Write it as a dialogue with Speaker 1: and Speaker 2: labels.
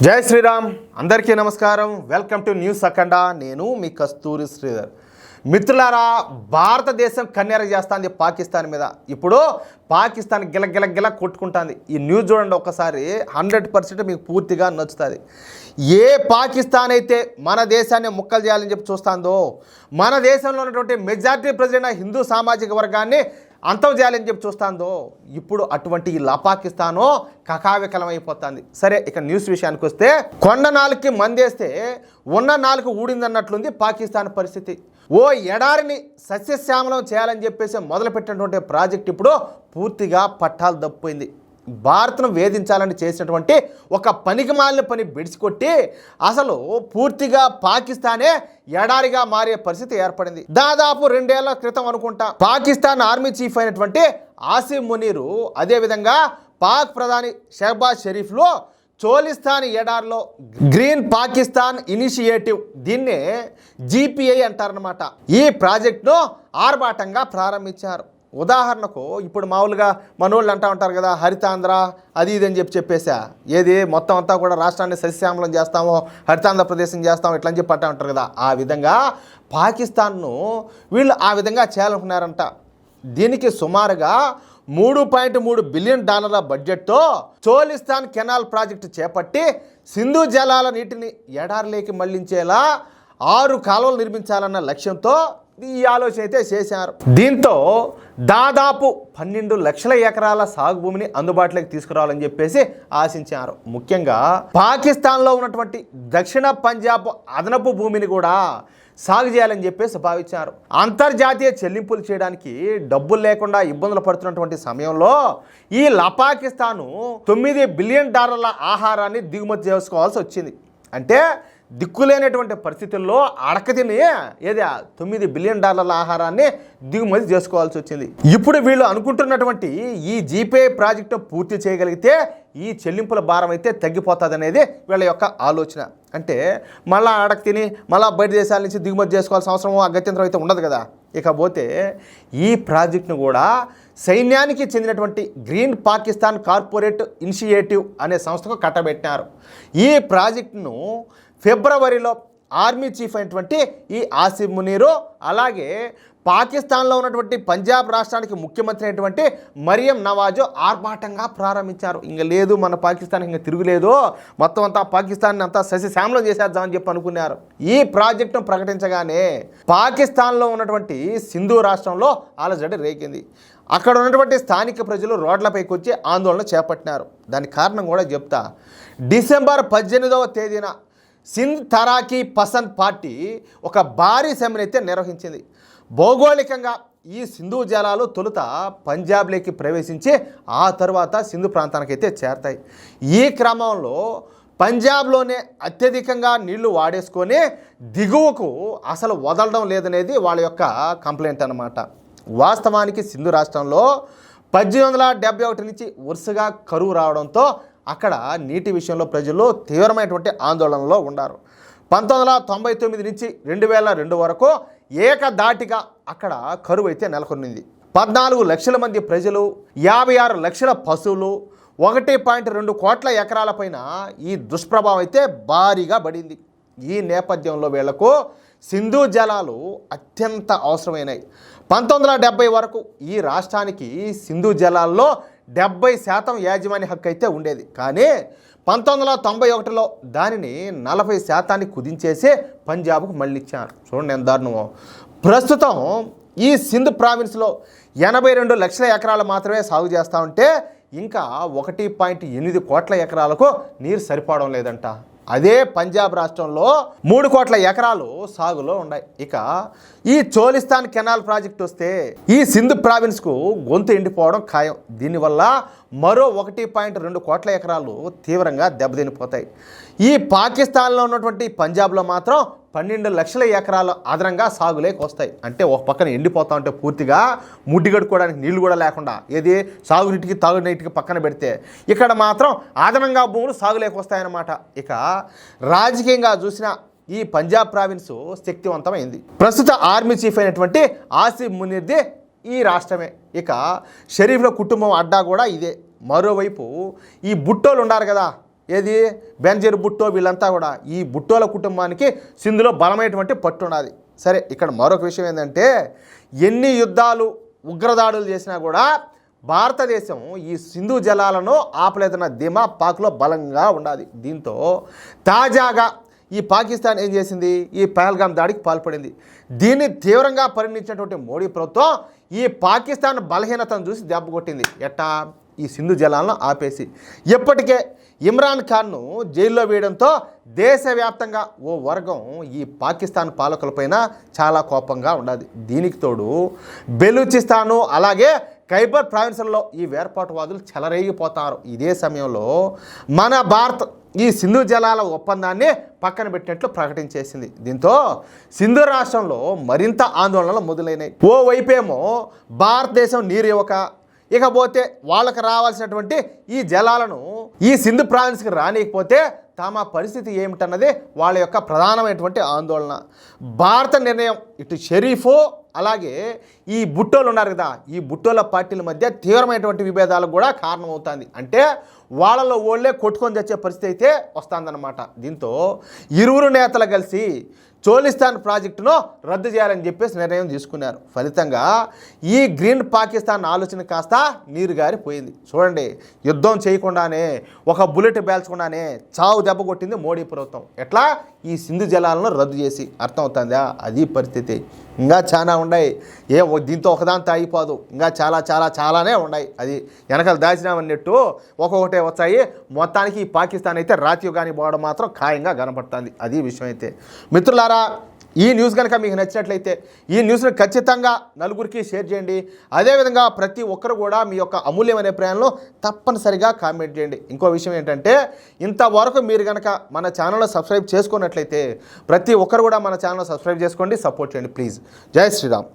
Speaker 1: జై శ్రీరామ్. అందరికీ నమస్కారం. వెల్కమ్ టు న్యూస్ అఖండ. నేను మీ కస్తూరి శ్రీధర్. మిత్రులారా, భారతదేశం కన్నెర చేస్తుంది పాకిస్తాన్ మీద. ఇప్పుడు పాకిస్తాన్ గిల కొట్టుకుంటుంది. ఈ న్యూస్ చూడండి ఒకసారి, 100% మీకు పూర్తిగా నచ్చుతుంది. ఏ పాకిస్తాన్ అయితే మన దేశాన్ని ముక్కలు చేయాలని చెప్పి చూస్తుందో, మన దేశంలో ఉన్నటువంటి మెజారిటీ ప్రజలైన హిందూ సామాజిక వర్గాన్ని అంతం చేయాలని చెప్పి చూస్తుందో, ఇప్పుడు అటువంటి ఈ పాకిస్తాను కకావికలం అయిపోతుంది. సరే, ఇక న్యూస్ విషయానికి వస్తే, కొండ నాలుగుకి మందేస్తే ఉన్న నాలుగు ఊడిందన్నట్లుంది పాకిస్తాన్ పరిస్థితి. ఓ ఎడారిని సస్యశ్యామలం చేయాలని చెప్పేసి మొదలుపెట్టినటువంటి ప్రాజెక్ట్ ఇప్పుడు పూర్తిగా పట్టాలు తప్పిపోయింది. భారత్ను వేధించాలని చేసినటువంటి ఒక పనికిమాలిన పని బిడిచికొట్టి అసలు పూర్తిగా పాకిస్తానే ఎడారిగా మారే పరిస్థితి ఏర్పడింది. దాదాపు 2 ఏళ్ల క్రితం అనుకుంటా పాకిస్తాన్ ఆర్మీ చీఫ్ అయినటువంటి ఆసిమ్ మునీరు, అదేవిధంగా పాక్ ప్రధాని షహబాజ్ షరీఫ్లో చోలిస్తాన్ ఎడారిలో గ్రీన్ పాకిస్తాన్ ఇనిషియేటివ్, దీన్నే GPI అంటారనమాట, ఈ ప్రాజెక్టును ఆర్భాటంగా ప్రారంభించారు. ఉదాహరణకు ఇప్పుడు మామూలుగా మనోళ్ళు అంటూ ఉంటారు కదా, హరితాంధ్ర అది ఇది అని చెప్పేసా, ఏది మొత్తం అంతా కూడా రాష్ట్రాన్ని సస్యశ్యామలం చేస్తామో, హరితాంధ్రప్రదేశం చేస్తామో ఇట్లా అని చెప్పి అంటూ ఉంటారు కదా. ఆ విధంగా పాకిస్తాన్ను వీళ్ళు ఆ విధంగా చేయాలనుకున్నారంట. దీనికి సుమారుగా $3.3 బిలియన్ బడ్జెట్తో చోలిస్తాన్ కెనాల్ ప్రాజెక్టు చేపట్టి సింధు జలాల నీటిని ఎడారిలోకి మళ్లించేలా 6 కాలువలు నిర్మించాలన్న లక్ష్యంతో ఈ ఆలోచన అయితే చేశారు. దీంతో దాదాపు 12 లక్షల ఎకరాల సాగు భూమిని అందుబాటులోకి తీసుకురావాలని చెప్పేసి ఆశించారు. ముఖ్యంగా పాకిస్తాన్లో ఉన్నటువంటి దక్షిణ పంజాబ్ అదనపు భూమిని కూడా సాగు చేయాలని చెప్పేసి భావించారు. అంతర్జాతీయ చెల్లింపులు చేయడానికి డబ్బులు లేకుండా ఇబ్బందులు పడుతున్నటువంటి సమయంలో ఈ పాకిస్తాను $9 బిలియన్ ఆహారాన్ని దిగుమతి చేసుకోవాల్సి వచ్చింది. అంటే దిక్కులేనటువంటి పరిస్థితుల్లో అడకతిని ఏది $9 బిలియన్ ఆహారాన్ని దిగుమతి చేసుకోవాల్సి వచ్చింది. ఇప్పుడు వీళ్ళు అనుకుంటున్నటువంటి ఈ GPI ప్రాజెక్టు పూర్తి చేయగలిగితే ఈ చెల్లింపుల భారం అయితే తగ్గిపోతుంది అనేది వీళ్ళ యొక్క ఆలోచన. అంటే మళ్ళీ అడకతిని మళ్ళీ బయట దేశాల నుంచి దిగుమతి చేసుకోవాల్సిన అవసరం గత్యంతరం అయితే ఉండదు కదా. ఇకపోతే ఈ ప్రాజెక్టును కూడా సైన్యానికి చెందినటువంటి గ్రీన్ పాకిస్తాన్ కార్పొరేట్ ఇనిషియేటివ్ అనే సంస్థకు కట్టబెట్టినారు. ఈ ప్రాజెక్టును ఫిబ్రవరిలో ఆర్మీ చీఫ్ అయినటువంటి ఈ ఆసిమ్ మునీరు, అలాగే పాకిస్తాన్లో ఉన్నటువంటి పంజాబ్ రాష్ట్రానికి ముఖ్యమంత్రి అయినటువంటి మరియం నవాజు ఆర్భాటంగా ప్రారంభించారు. ఇంకా లేదు మన పాకిస్తాన్ ఇంకా తిరుగులేదు, మొత్తం అంతా పాకిస్తాన్ అంతా సస్యశ్యామలం చేసేద్దామని చెప్పి అనుకున్నారు. ఈ ప్రాజెక్టును ప్రకటించగానే పాకిస్తాన్లో ఉన్నటువంటి సింధు రాష్ట్రంలో అలజడి రేగింది. అక్కడ ఉన్నటువంటి స్థానిక ప్రజలు రోడ్లపైకి వచ్చి ఆందోళన చేపట్టినారు. దానికి కారణం కూడా చెప్తా. డిసెంబర్ 18వ తేదీన సింధ్ తరాకీ పసంద్ పార్టీ ఒక భారీ సమ్మెను అయితే నిర్వహించింది. భౌగోళికంగా ఈ సింధు జలాలు తొలుత పంజాబ్లోకి ప్రవేశించి ఆ తర్వాత సింధు ప్రాంతానికైతే చేరతాయి. ఈ క్రమంలో పంజాబ్లోనే అత్యధికంగా నీళ్లు వాడేసుకొని దిగువకు అసలు వదలడం లేదనేది వాళ్ళ యొక్క కంప్లైంట్ అన్నమాట. వాస్తవానికి సింధు రాష్ట్రంలో 1871 నుంచి వరుసగా కరువు రావడంతో అక్కడ నీటి విషయంలో ప్రజలు తీవ్రమైనటువంటి ఆందోళనలో ఉన్నారు. 1999 నుంచి 2002 వరకు ఏకధాటిగా అక్కడ కరువు అయితే నెలకొనింది. 14 లక్షల మంది ప్రజలు, 56 లక్షల పశువులు, 1.2 కోట్ల ఎకరాలపైన ఈ దుష్ప్రభావం అయితే భారీగా పడింది. ఈ నేపథ్యంలో వీళ్లకు సింధు జలాలు అత్యంత అవసరమైనవి. 1970 వరకు ఈ రాష్ట్రానికి సింధు జలాల్లో 70% యాజమాన్య హక్కు అయితే ఉండేది. కానీ 1991లో దానిని 40% కుదించేసి పంజాబ్కు మళ్ళీ ఇచ్చారు. చూడండి ఎంత దారుణమో. ప్రస్తుతం ఈ సింధ్ ప్రావిన్స్లో 82 లక్షల ఎకరాలు మాత్రమే సాగు చేస్తూ ఉంటే ఇంకా 1.8 కోట్ల ఎకరాలకు నీరు సరిపోవడం లేదంట. అదే పంజాబ్ రాష్ట్రంలో 3 కోట్ల ఎకరాలు సాగులో ఉన్నాయి. ఇక ఈ చోలిస్తాన్ కెనాల్ ప్రాజెక్ట్ వస్తే ఈ సింధ్ ప్రావిన్స్కు గొంతు ఎండిపోవడం ఖాయం. దీనివల్ల మరో 1.2 కోట్ల ఎకరాలు తీవ్రంగా దెబ్బతినిపోతాయి. ఈ పాకిస్తాన్లో ఉన్నటువంటి పంజాబ్లో మాత్రం 12 లక్షల ఎకరాలు అదనంగా సాగులేకి వస్తాయి. అంటే ఒక పక్కన ఎండిపోతా ఉంటే పూర్తిగా ముడ్డి కడుక్కోవడానికి నీళ్లు కూడా లేకుండా, ఏది సాగునీటికి తాగునీటికి పక్కన పెడితే, ఇక్కడ మాత్రం అదనంగా భూములు సాగులేకి వస్తాయన్నమాట. ఇక రాజకీయంగా చూసిన ఈ పంజాబ్ ప్రావిన్స్ శక్తివంతమైంది. ప్రస్తుత ఆర్మీ చీఫ్ అయినటువంటి ఆసిమ్ మునీర్ది ఈ రాష్ట్రమే. ఇక షరీఫ్ల కుటుంబం అడ్డా కూడా ఇదే. మరోవైపు ఈ బుట్టోలు ఉన్నారు కదా, ఏది బెంజర్ భుట్టో వీళ్ళంతా కూడా ఈ భుట్టోల కుటుంబానికి సింధులో బలమైనటువంటి పట్టు ఉన్నది. సరే, ఇక్కడ మరొక విషయం ఏంటంటే ఎన్ని యుద్ధాలు ఉగ్రదాడులు చేసినా కూడా భారతదేశం ఈ సింధు జలాలను ఆపలేదన్న ధీమా పాక్లో బలంగా ఉండాలి. దీంతో తాజాగా ఈ పాకిస్తాన్ ఏం చేసింది, ఈ పహల్గామ్ దాడికి పాల్పడింది. దీన్ని తీవ్రంగా పరిగణించినటువంటి మోడీ ప్రభుత్వం ఈ పాకిస్తాన్ బలహీనతను చూసి దెబ్బ కొట్టింది. ఎట్టా, ఈ సింధు జలాలను ఆపేసి. ఇప్పటికే ఇమ్రాన్ ఖాన్ను జైల్లో వేయడంతో దేశవ్యాప్తంగా ఓ వర్గం ఈ పాకిస్తాన్ పాలకులపైన చాలా కోపంగా ఉన్నది. దీనికి తోడు బెలూచిస్తాను అలాగే ఖైబర్ ప్రావిన్స్లో ఈ వేర్పాటువాదులు చెలరేగిపోతారు. ఇదే సమయంలో మన భారత్ ఈ సింధు జలాల ఒప్పందాన్ని పక్కన పెట్టినట్లు ప్రకటించేసింది. దీంతో సింధు రాష్ట్రంలో మరింత ఆందోళనలు మొదలైనాయి. ఓవైపేమో భారతదేశం నీరు ఇవ్వక, ఇకపోతే వాళ్ళకి రావాల్సినటువంటి ఈ జలాలను ఈ సింధు ప్రావిన్స్కి రానియకపోతే తమ పరిస్థితి ఏమిటన్నది వాళ్ళ యొక్క ప్రధానమైనటువంటి ఆందోళన. భారత నిర్ణయం ఇటు షరీఫో అలాగే ఈ భుట్టోలు ఉన్నారు కదా, ఈ భుట్టోల పార్టీల మధ్య తీవ్రమైనటువంటి విభేదాలకు కూడా కారణమవుతుంది. అంటే వాళ్ళలో ఓళ్ళే కొట్టుకొని తెచ్చే పరిస్థితి అయితే వస్తుందన్నమాట. దీంతో ఇరువురు నేతలు కలిసి చోలిస్తాన్ ప్రాజెక్టును రద్దు చేయాలని చెప్పేసి నిర్ణయం తీసుకున్నారు. ఫలితంగా ఈ గ్రీన్ పాకిస్తాన్ ఆలోచన కాస్త నీరు గారిపోయింది. చూడండి, యుద్ధం చేయకుండానే ఒక బుల్లెట్ పేల్చకుండానే చావు దెబ్బ కొట్టింది మోడీ ప్రభుత్వం. ఎట్లా, ఈ సింధు జలాలను రద్దు చేసి. అర్థం అవుతుందా, అది పరిస్థితి. ఇంకా చాలా ఉన్నాయి, దీంతో ఒకదాంతో అయిపోదు, ఇంకా చాలానే ఉన్నాయి. అది వెనకాల దాచినామన్నట్టు ఒక్కొక్కటే వచ్చాయి. మొత్తానికి ఈ పాకిస్తాన్ అయితే రాత్యుగాని పోవడం మాత్రం ఖాయంగా కనపడుతుంది. అది విషయం అయితే. మిత్రులారా, ఈ న్యూస్ కనుక మీకు నచ్చినట్లయితే ఈ న్యూస్ని ఖచ్చితంగా నలుగురికి షేర్ చేయండి. అదేవిధంగా ప్రతి ఒక్కరు కూడా మీ యొక్క అమూల్యమైన అభిప్రాయంలో తప్పనిసరిగా కామెంట్ చేయండి. ఇంకో విషయం ఏంటంటే, ఇంతవరకు మీరు కనుక మన ఛానల్లో సబ్స్క్రైబ్ చేసుకున్నట్లయితే ప్రతి ఒక్కరు కూడా మన ఛానల్ సబ్స్క్రైబ్ చేసుకోండి, సపోర్ట్ చేయండి ప్లీజ్. జై శ్రీరామ్.